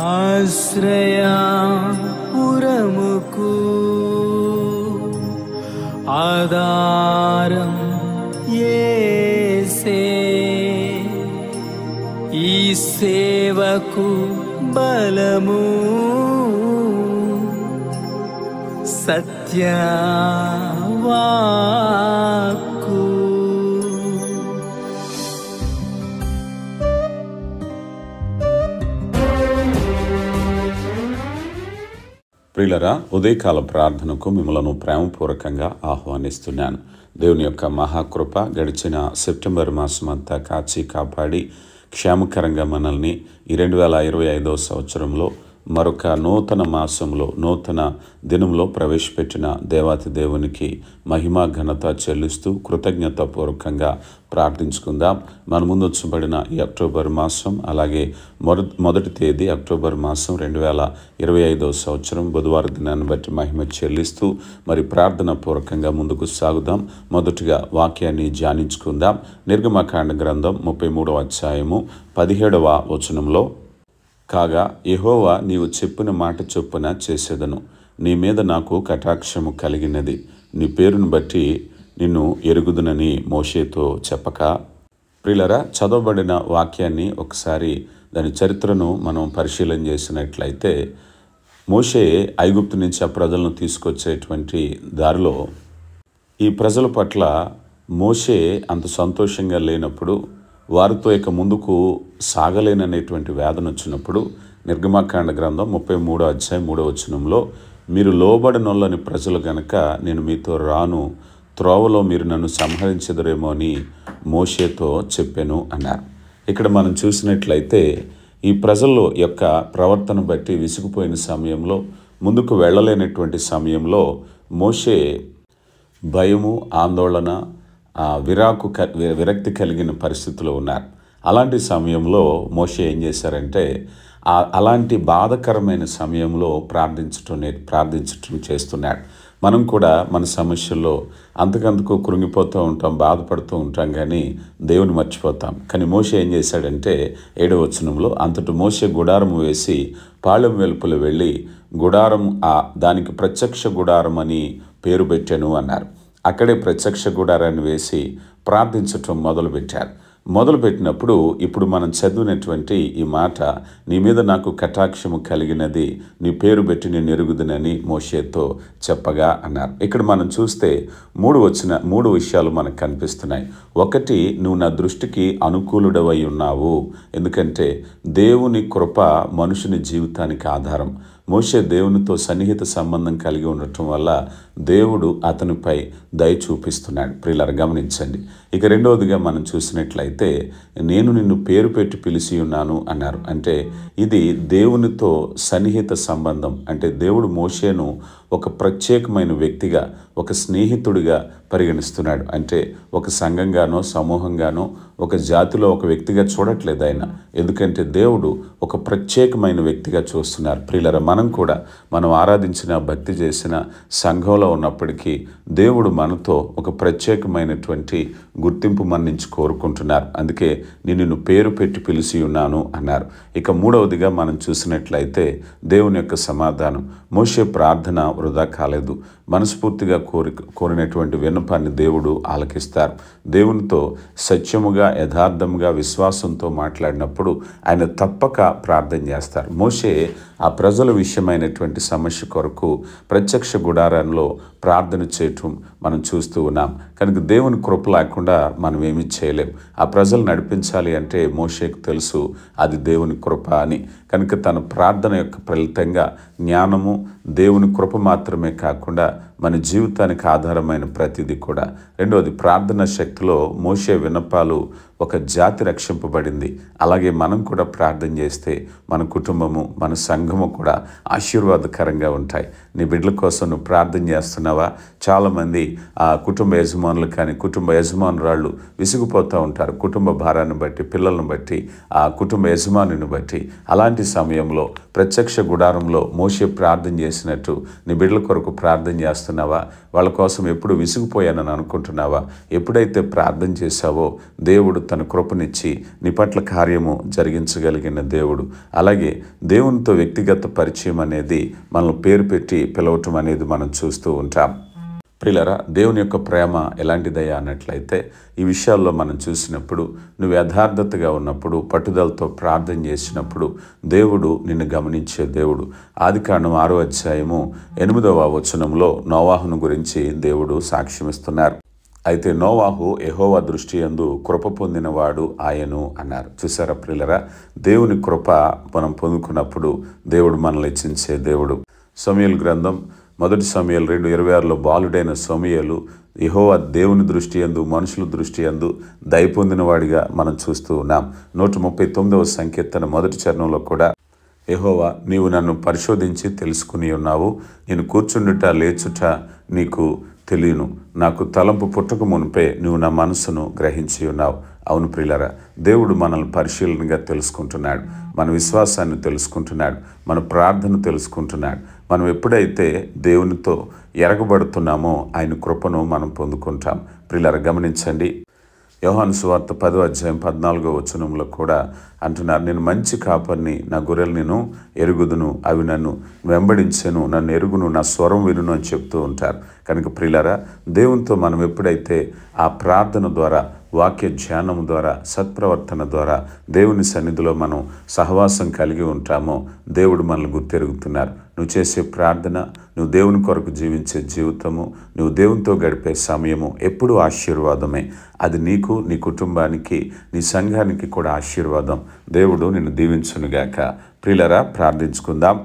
ఆశ్రయపురముకు ఆధారం యేసే, ఈ సేవకు బలము సత్యవాక్కు. ప్రియులరా, ఉదయకాల ప్రార్థనకు మిమ్మలను ప్రేమపూర్వకంగా ఆహ్వానిస్తున్నాను. దేవుని యొక్క మహాకృప గడిచిన సెప్టెంబర్ మాసం అంతా కాచి కాపాడి క్షేమకరంగా మనల్ని ఈ 2025వ సంవత్సరంలో మరొక నూతన మాసంలో నూతన దినంలో ప్రవేశపెట్టిన దేవాతి దేవునికి మహిమ ఘనత చెల్లిస్తూ కృతజ్ఞతాపూర్వకంగా ప్రార్థించుకుందాం. మన ముందు ఉంచబడిన ఈ అక్టోబర్ మాసం, అలాగే మొదటి తేదీ అక్టోబర్ మాసం 2025వ సంవత్సరం బుధవారం దినాన్ని బట్టి మహిమ చెల్లిస్తూ మరి ప్రార్థన పూర్వకంగా ముందుకు సాగుదాం. మొదటిగా వాక్యాన్ని ధ్యానించుకుందాం. నిర్గమకాండ గ్రంథం 33వ అధ్యాయము 17వ వచనంలో, కాగా యెహోవా నీవు చెప్పిన మాట చొప్పున చేసేదను, నీ మీద నాకు కటాక్షము కలిగినది, నీ పేరును బట్టి నిన్ను ఎరుగుదునని మోషేతో చెప్పక. ప్రియులరా, చదవబడిన వాక్యాన్ని ఒకసారి దాని చరిత్రను మనం పరిశీలన చేసినట్లయితే, మోషే ఐగుప్తు నుంచి ఆ ప్రజలను తీసుకొచ్చేటువంటి దారిలో ఈ ప్రజల పట్ల మోషే అంత సంతోషంగా లేనప్పుడు, వారితో ఇక ముందుకు సాగలేననేటువంటి వేదన వచ్చినప్పుడు నిర్గమకాండ గ్రంథం 33వ అధ్యాయం 3వ వచనంలో, మీరు లోబడనొల్లని ప్రజలు గనక నేను మీతో రాను, త్రోవలో మీరు నన్ను సంహరించెదరేమో అని మోషేతో చెప్పాను అన్నారు. ఇక్కడ మనం చూసినట్లయితే ఈ ప్రజల యొక్క ప్రవర్తన బట్టి విసిగిపోయిన సమయంలో, ముందుకు వెళ్ళలేనటువంటి సమయంలో మోషే భయము, ఆందోళన, విరక్తి కలిగిన పరిస్థితిలో ఉన్నారు. అలాంటి సమయంలో మోషే ఏం చేశారంటే, అలాంటి బాధకరమైన సమయంలో ప్రార్థించటం చేస్తున్నాడు. మనం కూడా మన సమస్యల్లో అంతకంతకు కృంగిపోతూ ఉంటాం, బాధపడుతూ ఉంటాం, కానీ దేవుని మర్చిపోతాం. కానీ మోషే ఏం చేశాడంటే 7వ వచనంలో, అంతటి మోషే గుడారం వేసి పాళెం వెలుపల వెళ్ళి గుడారం దానికి ప్రత్యక్ష గుడారం అని పేరు పెట్టాను అన్నారు. అక్కడే ప్రత్యక్ష గుడారాన్ని వేసి ప్రార్థించటం మొదలుపెట్టినప్పుడు ఇప్పుడు మనం చదివినటువంటి ఈ మాట, నీ మీద నాకు కటాక్షము కలిగినది, నీ పేరు పెట్టి నేను ఎరుగుదునని మోషేతో చెప్పగా అన్నారు. ఇక్కడ మనం చూస్తే మూడు విషయాలు మనకు కనిపిస్తున్నాయి. ఒకటి, నువ్వు నా దృష్టికి అనుకూలుడవై ఉన్నావు, ఎందుకంటే దేవుని కృప మనుషుని జీవితానికి ఆధారం. మోషే దేవునితో సన్నిహిత సంబంధం కలిగి ఉండటం వల్ల దేవుడు అతనిపై దయ చూపిస్తున్నాడు. ప్రియులారా, గమనించండి. ఇక రెండవదిగా మనం చూసినట్లయితే, నేను నిన్ను పేరు పెట్టి పిలిచి ఉన్నాను అన్నారు. అంటే ఇది దేవునితో సన్నిహిత సంబంధం. అంటే దేవుడు మోషేను ఒక ప్రత్యేకమైన వ్యక్తిగా, ఒక స్నేహితుడిగా పరిగణిస్తున్నాడు. అంటే ఒక సంఘంగానో సమూహంగానో ఒక జాతిలో ఒక వ్యక్తిగా చూడట్లేదు ఆయన, ఎందుకంటే దేవుడు ఒక ప్రత్యేకమైన వ్యక్తిగా చూస్తున్నారు. ప్రియులారా, మనం ఆరాధించిన, భక్తి చేసిన సంఘంలో ఉన్నప్పటికీ దేవుడు మనతో ఒక ప్రత్యేకమైనటువంటి గుర్తింపు మన నుంచి కోరుకుంటున్నారు. అందుకే నిన్ను పేరు పెట్టి పిలిచి ఉన్నాను అన్నారు. ఇక మూడవదిగా మనం చూసినట్లయితే దేవుని యొక్క సమాధానం. మోషే ప్రార్థన వృధా కాలేదు. మనస్ఫూర్తిగా కోరినటువంటి విన్నపాన్ని దేవుడు ఆలకిస్తారు. దేవునితో సత్యముగా, యథార్థముగా, విశ్వాసంతో మాట్లాడినప్పుడు ఆయన తప్పక ప్రార్థన చేస్తారు. మోషే ఆ ప్రజల విషయమైనటువంటి సమస్య కొరకు ప్రత్యక్ష గుడారంలో ప్రార్థన చేయటం మనం చూస్తూ ఉన్నాం. కనుక దేవుని కృప లేకుండా మనం ఏమీ చేయలేం. ఆ ప్రజలు నడిపించాలి అంటే మోషేకు తెలుసు అది దేవుని కృప అని. కనుక తన ప్రార్థన యొక్క ఫలితంగా జ్ఞానము, దేవుని కృప మాత్రమే కాకుండా మన జీవితానికి ఆధారమైన ప్రతిదీ కూడా. రెండవది, ప్రార్థన శక్తిలో మోషే విన్నపాలు ఒక జాతి రక్షింపబడింది. అలాగే మనం కూడా ప్రార్థన చేస్తే మన కుటుంబము, మన సంఘము కూడా ఆశీర్వాదకరంగా ఉంటాయి. నీ బిడ్డల కోసం నువ్వు ప్రార్థన చేస్తున్నావా? చాలామంది కుటుంబ యజమానులు కానీ కుటుంబ యజమానురాళ్ళు విసిగిపోతూ ఉంటారు, కుటుంబ భారాన్ని బట్టి, పిల్లలను బట్టి, ఆ కుటుంబ యజమానిని బట్టి. అలాంటి సమయంలో ప్రత్యక్ష గుడారంలో మోషే ప్రార్థన చేసినట్టు నీ బిడ్డల కొరకు ప్రార్థన చేస్తున్నావా? వాళ్ళ కోసం ఎప్పుడు విసిగిపోయానని అనుకుంటున్నావా? ఎప్పుడైతే ప్రార్థన చేశావో దేవుడు తన కృపనిచ్చి నీ పట్ల కార్యము జరిగించగలిగిన దేవుడు. అలాగే దేవునితో వ్యక్తిగత పరిచయం అనేది మనల్ని పేరు పెట్టి పిలవటం అనేది మనం చూస్తూ ఉంటాం. ప్రియులారా, దేవుని యొక్క ప్రేమ ఎలాంటిదయ్యా అన్నట్లయితే ఈ విషయాల్లో మనం చూసినప్పుడు నువ్వు యథార్థతగా ఉన్నప్పుడు, పట్టుదలతో ప్రార్థన చేసినప్పుడు దేవుడు నిన్ను గమనించే దేవుడు. ఆదికాండం 6వ అధ్యాయము 8వ వచనంలో నోవాహును గురించి దేవుడు సాక్ష్యమిస్తున్నారు. అయితే నోవాహు యెహోవా దృష్టి యందు కృప పొందినవాడు ఆయను అన్నారు. చూసారా ప్రియులారా, దేవుని కృప మనం పొందుకున్నప్పుడు దేవుడు మనల్ని హెచ్చించే దేవుడు. సమూయేలు గ్రంథం 1 సమూయేలు 2:26లో బాలుడైన సమూయేలు యెహోవా దేవుని దృష్టి యందు, మనుషుల దృష్టి యందు దయ పొందినవాడిగా మనం చూస్తూ ఉన్నాం. 139వ సంకీర్తన 1వ చరణంలో కూడా యెహోవా నీవు నన్ను పరిశోధించి తెలుసుకుని ఉన్నావు, నేను కూర్చుండుట లేచుట నీకు తెలియను, నాకు తలంపు పుట్టక మునిపే నువ్వు నా మనసును గ్రహించి ఉన్నావు. అవును ప్రియులారా, దేవుడు మనల్ని పరిశీలనగా తెలుసుకుంటున్నాడు, మన విశ్వాసాన్ని తెలుసుకుంటున్నాడు, మన ప్రార్థన తెలుసుకుంటున్నాడు. మనం ఎప్పుడైతే దేవునితో ఎరగబడుతున్నామో ఆయన కృపను మనం పొందుకుంటాం. ప్రియులారా గమనించండి, యోహాను సువార్త 10వ అధ్యాయం 14వ వచనంలో కూడా అంటున్నారు, నేను మంచి కాపరిని, నా గొర్రెలు నేను ఎరుగుదును, అవి నన్ను వెంబడించెను, నన్ను ఎరుగును, నా స్వరం వినును అని చెప్తూ ఉంటారు. కనుక ప్రియులారా, దేవునితో మనం ఎప్పుడైతే ఆ ప్రార్థన ద్వారా, వాక్య ధ్యానం ద్వారా, సత్ప్రవర్తన ద్వారా దేవుని సన్నిధిలో మనం సహవాసం కలిగి ఉంటామో దేవుడు మనల్ని గుర్తెరుగుతున్నారు. నువ్వు చేసే ప్రార్థన, నువ్వు దేవుని కొరకు జీవించే జీవితము, నువ్వు దేవునితో గడిపే సమయము ఎప్పుడూ ఆశీర్వాదమే. అది నీకు, నీ కుటుంబానికి, నీ సంఘానికి కూడా ఆశీర్వాదం. దేవుడు నిన్ను దీవించునుగాక. ప్రియులారా ప్రార్థించుకుందాం.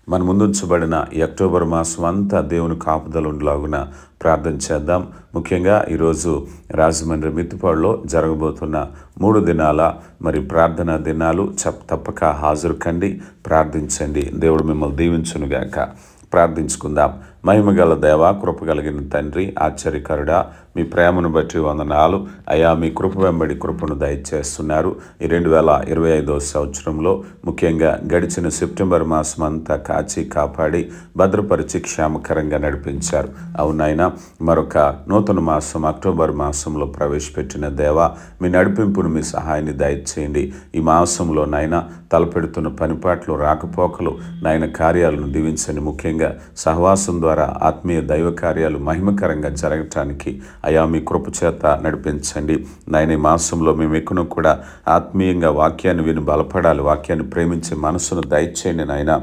మన ముందుంచబడిన ఈ అక్టోబర్ మాసం అంతా దేవుని కాపుదల ఉండలాగున ప్రార్థన చేద్దాం. ముఖ్యంగా ఈరోజు రాజమండ్రి మిత్తిపాడులో జరగబోతున్న 3 దినాల ప్రార్థనా దినాలు తప్పక హాజరు కండి, ప్రార్థించండి. దేవుడు మిమ్మల్ని దీవించునుగాక. ప్రార్థించుకుందాం. మహిమగల దేవ, కృప కలిగిన తండ్రి, ఆశ్చర్యకరుడా, మీ ప్రేమను బట్టి వందనాలు అయ్యా. మీ కృప వెంబడి కృపను దయచేస్తున్నారు. ఈ 2025వ సంవత్సరంలో ముఖ్యంగా గడిచిన సెప్టెంబర్ మాసం అంతా కాచి కాపాడి భద్రపరిచి క్షేమకరంగా నడిపించారు. అవునైనా మరొక నూతన మాసం అక్టోబర్ మాసంలో ప్రవేశపెట్టిన దేవ, మీ నడిపింపును, మీ సహాయాన్ని దయచేయండి. ఈ మాసంలో నాయన తలపెడుతున్న పనిపాట్లు, రాకపోకలు, నాయన కార్యాలను దీవించండి. ముఖ్యంగా సహవాసం ద్వారా ఆత్మీయ దైవ కార్యాలు మహిమకరంగా జరగటానికి అయా మీ కృప చేత నడిపించండి. నాయన ఈ మాసంలో మేము ఎక్కువ కూడా ఆత్మీయంగా వాక్యాన్ని విని బలపడాలి, వాక్యాన్ని ప్రేమించే మనసును దయచేయండి నాయన.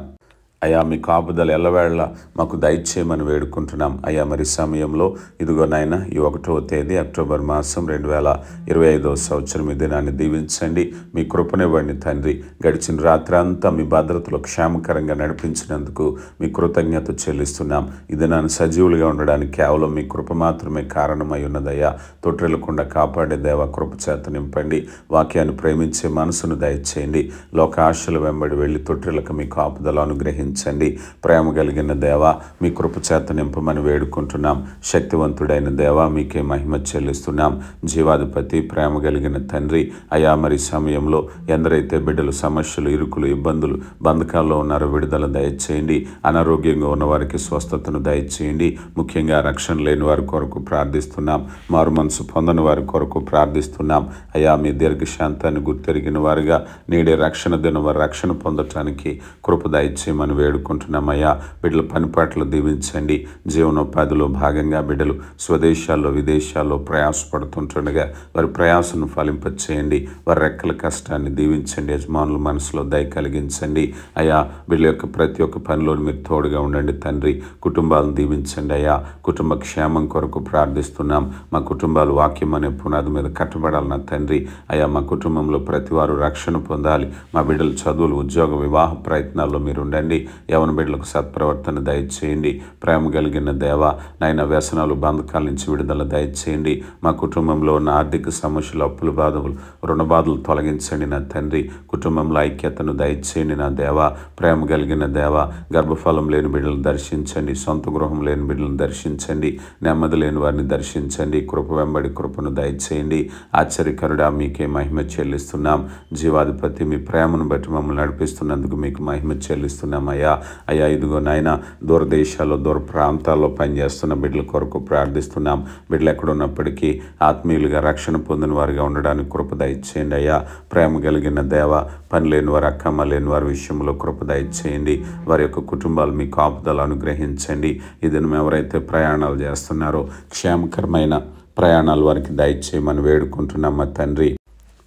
అయ్యా మీ కాపుదల ఎల్లవేళ మాకు దయచేయమని వేడుకుంటున్నాం. అయ్యా మరి సమయంలో ఇదిగో నాయన ఈ 1వ తేదీ అక్టోబర్ మాసం 2025వ సంవత్సరం ఈ దినాన్ని దీవించండి. మీ కృపనివ్వండి తండ్రి. గడిచిన రాత్రి అంతా మీ భద్రతలో క్షేమకరంగా నడిపించినందుకు మీ కృతజ్ఞత చెల్లిస్తున్నాం. ఈ దినాన్ని సజీవులుగా ఉండడానికి కేవలం మీ కృప మాత్రమే కారణమై ఉన్నదయ్యా. తొట్టిల్లకుండా కాపాడే దేవ, కృప చేత నింపండి. వాక్యాన్ని ప్రేమించే మనసును దయచేయండి. లోక ఆశల వెంబడి వెళ్ళి తొట్టిల్లక మీ కాపుదల అనుగ్రహించండి. ప్రేమ కలిగిన దేవ, మీ కృప చేత నింపమని వేడుకుంటున్నాం. శక్తివంతుడైన దేవ, మీకే మహిమ చెల్లిస్తున్నాం. జీవాధిపతి, ప్రేమ కలిగిన తండ్రి, అయా మరి సమయంలో ఎందరైతే బిడ్డలు సమస్యలు, ఇరుకులు, ఇబ్బందులు, బంధకాల్లో ఉన్నారో విడుదల దయచేయండి. అనారోగ్యంగా ఉన్న వారికి స్వస్థతను దయచేయండి. ముఖ్యంగా రక్షణ లేని వారి కొరకు ప్రార్థిస్తున్నాం. మారు మనసు పొందని వారి కొరకు ప్రార్థిస్తున్నాం. అయా మీ దీర్ఘశాంతాన్ని గుర్తెరిగిన వారుగా నేడే రక్షణ దినం వారి రక్షణ పొందటానికి కృప దయచేయమని వేడుకుంటున్నామయ్యా. బిడ్డల పనిపాట్లు దీవించండి. జీవనోపాధిలో భాగంగా బిడ్డలు స్వదేశాల్లో, విదేశాల్లో ప్రయాసపడుతుంటుండగా వారి ప్రయాసను ఫలింపచేయండి. వారి రెక్కల కష్టాన్ని దీవించండి. యజమానుల మనసులో దయ కలిగించండి. అయ్యా బిడ్డల యొక్క ప్రతి ఒక్క పనిలో మీరు తోడుగా ఉండండి తండ్రి. కుటుంబాలను దీవించండి అయ్యా. కుటుంబ క్షేమం కొరకు ప్రార్థిస్తున్నాం. మా కుటుంబాలు వాక్యం అనే పునాది మీద కట్టబడాలన్న తండ్రి. అయ్యా మా కుటుంబంలో ప్రతి వారు రక్షణ పొందాలి. మా బిడ్డల చదువులు, ఉద్యోగ, వివాహ ప్రయత్నాల్లో మీరు ఉండండి. యవన బిడ్డలకు సత్ప్రవర్తన దయచేయండి. ప్రేమ కలిగిన దేవ నాయన వ్యసనాలు బంధకాల నుంచి విడుదల దయచేయండి. మా కుటుంబంలో ఉన్న ఆర్థిక సమస్యలు, అప్పుల బాధలు, రుణ బాధలు తొలగించండి నా తండ్రి. కుటుంబంలో ఐక్యతను దయచేయండి నా దేవ. ప్రేమ కలిగిన దేవ గర్భఫలం లేని బిడ్డలను దర్శించండి. సొంత గృహం లేని బిడ్డలను దర్శించండి. నెమ్మది లేని వారిని దర్శించండి. కృప వెంబడి కృపను దయచేయండి. ఆశ్చర్యకరుడా మీకే మహిమ చెల్లిస్తున్నాం. జీవాధిపతి మీ ప్రేమను బట్టి మమ్మల్ని నడిపిస్తున్నందుకు మీకు మహిమ చెల్లిస్తున్నాం అయ్యా. అయ్యా ఇదిగో నాయన దూరదేశాల్లో దూర ప్రాంతాల్లో పనిచేస్తున్న బిడ్డల కొరకు ప్రార్థిస్తున్నాం. బిడ్డలు ఎక్కడున్నప్పటికీ ఆత్మీయులుగా రక్షణ పొందిన వారిగా ఉండడానికి కృప దయచేయండి అయ్యా. ప్రేమ కలిగిన దేవ పని లేని వారు, అక్కమ్మ లేని వారి విషయంలో కృప దయచేయండి. వారి యొక్క కుటుంబాలు మీ కాపుదలు అనుగ్రహించండి. ఈ దినం ఎవరైతే ప్రయాణాలు చేస్తున్నారో క్షేమకరమైన ప్రయాణాలు వారికి దయచేయమని వేడుకుంటున్నాం మా తండ్రి.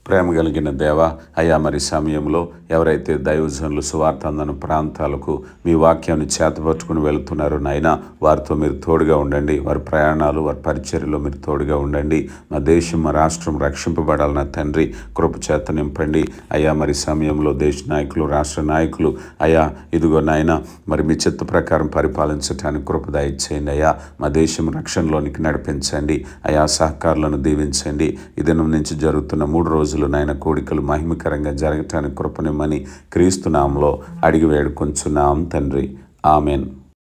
ప్రేమ కలిగిన దేవ అయ్యా మరి సమయంలో ఎవరైతే దైవజనులు సువార్త అందని ప్రాంతాలకు మీ వాక్యాన్ని చేతపట్టుకుని వెళుతున్నారో నాయన వారితో మీరు తోడుగా ఉండండి. వారి ప్రయాణాలు, వారి పరిచర్యలో మీరు తోడుగా ఉండండి. మా దేశం, మా రాష్ట్రం రక్షింపబడాలన్న తండ్రి కృప చేత నింపండి అయ్యా. మరి సమయంలో దేశ నాయకులు, రాష్ట్ర నాయకులు అయ్యా ఇదిగో నాయన మరి మీ చిత్త ప్రకారం పరిపాలించడానికి కృప దయచేయండి అయ్యా. మా దేశం రక్షణలోనికి నడిపించండి అయ్యా. సహకారులను దీవించండి. ఈ దినం నుంచి జరుగుతున్న 3 రోజులు నాయన కోడికలు మహిమకరంగా జరగటానికి కృపనిమ్మని క్రీస్తు నామములో అడిగి వేడుకొంచున్నాం తండ్రి. ఆమెన్.